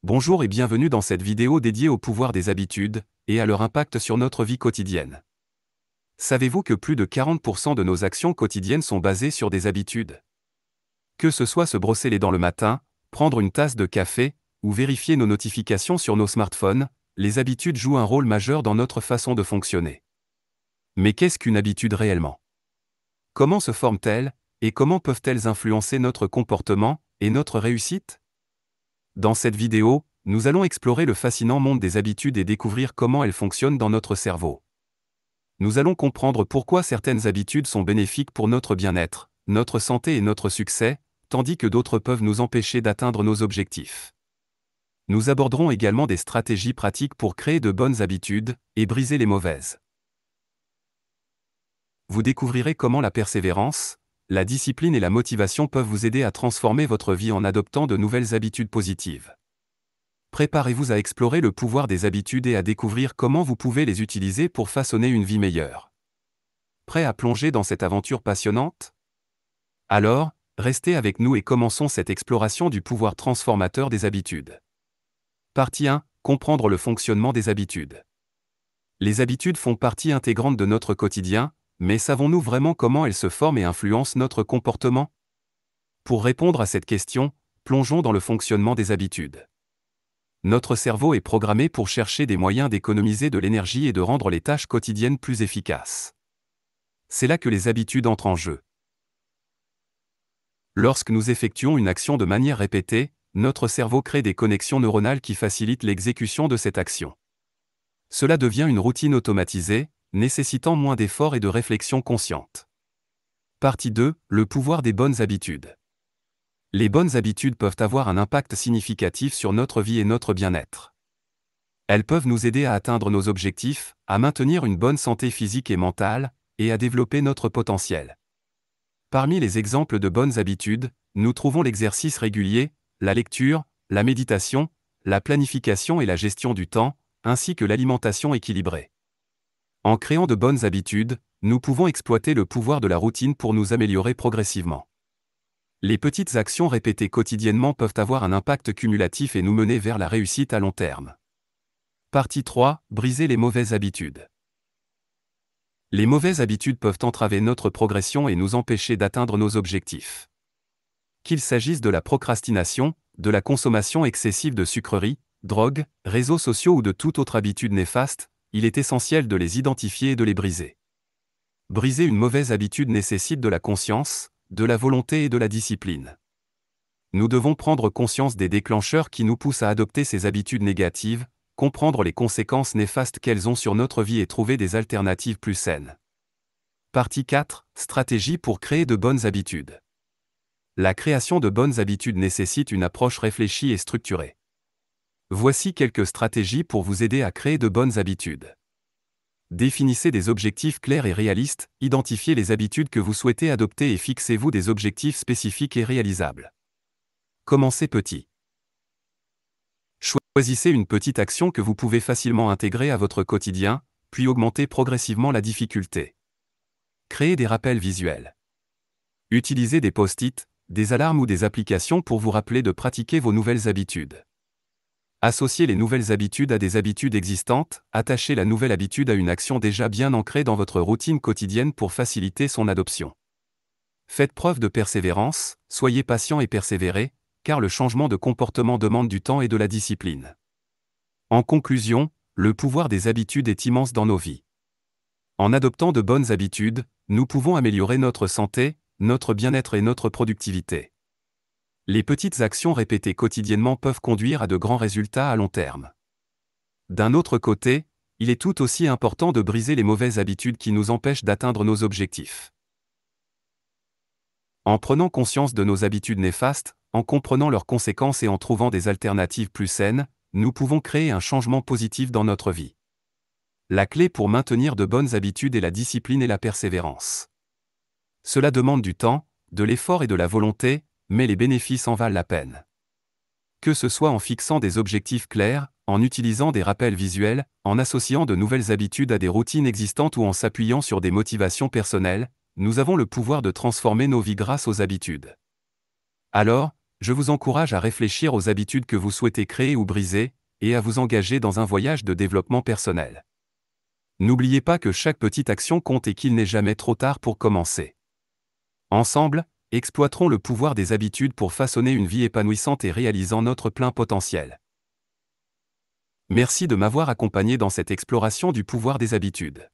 Bonjour et bienvenue dans cette vidéo dédiée au pouvoir des habitudes et à leur impact sur notre vie quotidienne. Savez-vous que plus de 40% de nos actions quotidiennes sont basées sur des habitudes? Que ce soit se brosser les dents le matin, prendre une tasse de café, ou vérifier nos notifications sur nos smartphones, les habitudes jouent un rôle majeur dans notre façon de fonctionner. Mais qu'est-ce qu'une habitude réellement? Comment se forment-elles, et comment peuvent-elles influencer notre comportement et notre réussite? Dans cette vidéo, nous allons explorer le fascinant monde des habitudes et découvrir comment elles fonctionnent dans notre cerveau. Nous allons comprendre pourquoi certaines habitudes sont bénéfiques pour notre bien-être, notre santé et notre succès, tandis que d'autres peuvent nous empêcher d'atteindre nos objectifs. Nous aborderons également des stratégies pratiques pour créer de bonnes habitudes et briser les mauvaises. Vous découvrirez comment la persévérance, la discipline et la motivation peuvent vous aider à transformer votre vie en adoptant de nouvelles habitudes positives. Préparez-vous à explorer le pouvoir des habitudes et à découvrir comment vous pouvez les utiliser pour façonner une vie meilleure. Prêt à plonger dans cette aventure passionnante? Alors, restez avec nous et commençons cette exploration du pouvoir transformateur des habitudes. Partie 1. Comprendre le fonctionnement des habitudes. Les habitudes font partie intégrante de notre quotidien, mais savons-nous vraiment comment elles se forment et influencent notre comportement? Pour répondre à cette question, plongeons dans le fonctionnement des habitudes. Notre cerveau est programmé pour chercher des moyens d'économiser de l'énergie et de rendre les tâches quotidiennes plus efficaces. C'est là que les habitudes entrent en jeu. Lorsque nous effectuons une action de manière répétée, notre cerveau crée des connexions neuronales qui facilitent l'exécution de cette action. Cela devient une routine automatisée, nécessitant moins d'efforts et de réflexion consciente. Partie 2. Le pouvoir des bonnes habitudes. Les bonnes habitudes peuvent avoir un impact significatif sur notre vie et notre bien-être. Elles peuvent nous aider à atteindre nos objectifs, à maintenir une bonne santé physique et mentale, et à développer notre potentiel. Parmi les exemples de bonnes habitudes, nous trouvons l'exercice régulier, la lecture, la méditation, la planification et la gestion du temps, ainsi que l'alimentation équilibrée. En créant de bonnes habitudes, nous pouvons exploiter le pouvoir de la routine pour nous améliorer progressivement. Les petites actions répétées quotidiennement peuvent avoir un impact cumulatif et nous mener vers la réussite à long terme. Partie 3. Briser les mauvaises habitudes. Les mauvaises habitudes peuvent entraver notre progression et nous empêcher d'atteindre nos objectifs. Qu'il s'agisse de la procrastination, de la consommation excessive de sucreries, drogues, réseaux sociaux ou de toute autre habitude néfaste, il est essentiel de les identifier et de les briser. Briser une mauvaise habitude nécessite de la conscience, de la volonté et de la discipline. Nous devons prendre conscience des déclencheurs qui nous poussent à adopter ces habitudes négatives, comprendre les conséquences néfastes qu'elles ont sur notre vie et trouver des alternatives plus saines. Partie 4. Stratégie pour créer de bonnes habitudes. La création de bonnes habitudes nécessite une approche réfléchie et structurée. Voici quelques stratégies pour vous aider à créer de bonnes habitudes. Définissez des objectifs clairs et réalistes, identifiez les habitudes que vous souhaitez adopter et fixez-vous des objectifs spécifiques et réalisables. Commencez petit. Choisissez une petite action que vous pouvez facilement intégrer à votre quotidien, puis augmentez progressivement la difficulté. Créez des rappels visuels. Utilisez des post-it, des alarmes ou des applications pour vous rappeler de pratiquer vos nouvelles habitudes. Associez les nouvelles habitudes à des habitudes existantes, attachez la nouvelle habitude à une action déjà bien ancrée dans votre routine quotidienne pour faciliter son adoption. Faites preuve de persévérance, soyez patient et persévérez, car le changement de comportement demande du temps et de la discipline. En conclusion, le pouvoir des habitudes est immense dans nos vies. En adoptant de bonnes habitudes, nous pouvons améliorer notre santé, notre bien-être et notre productivité. Les petites actions répétées quotidiennement peuvent conduire à de grands résultats à long terme. D'un autre côté, il est tout aussi important de briser les mauvaises habitudes qui nous empêchent d'atteindre nos objectifs. En prenant conscience de nos habitudes néfastes, en comprenant leurs conséquences et en trouvant des alternatives plus saines, nous pouvons créer un changement positif dans notre vie. La clé pour maintenir de bonnes habitudes est la discipline et la persévérance. Cela demande du temps, de l'effort et de la volonté, mais les bénéfices en valent la peine. Que ce soit en fixant des objectifs clairs, en utilisant des rappels visuels, en associant de nouvelles habitudes à des routines existantes ou en s'appuyant sur des motivations personnelles, nous avons le pouvoir de transformer nos vies grâce aux habitudes. Alors, Je vous encourage à réfléchir aux habitudes que vous souhaitez créer ou briser, et à vous engager dans un voyage de développement personnel. N'oubliez pas que chaque petite action compte et qu'il n'est jamais trop tard pour commencer. Ensemble, exploiterons le pouvoir des habitudes pour façonner une vie épanouissante et réalisant notre plein potentiel. Merci de m'avoir accompagné dans cette exploration du pouvoir des habitudes.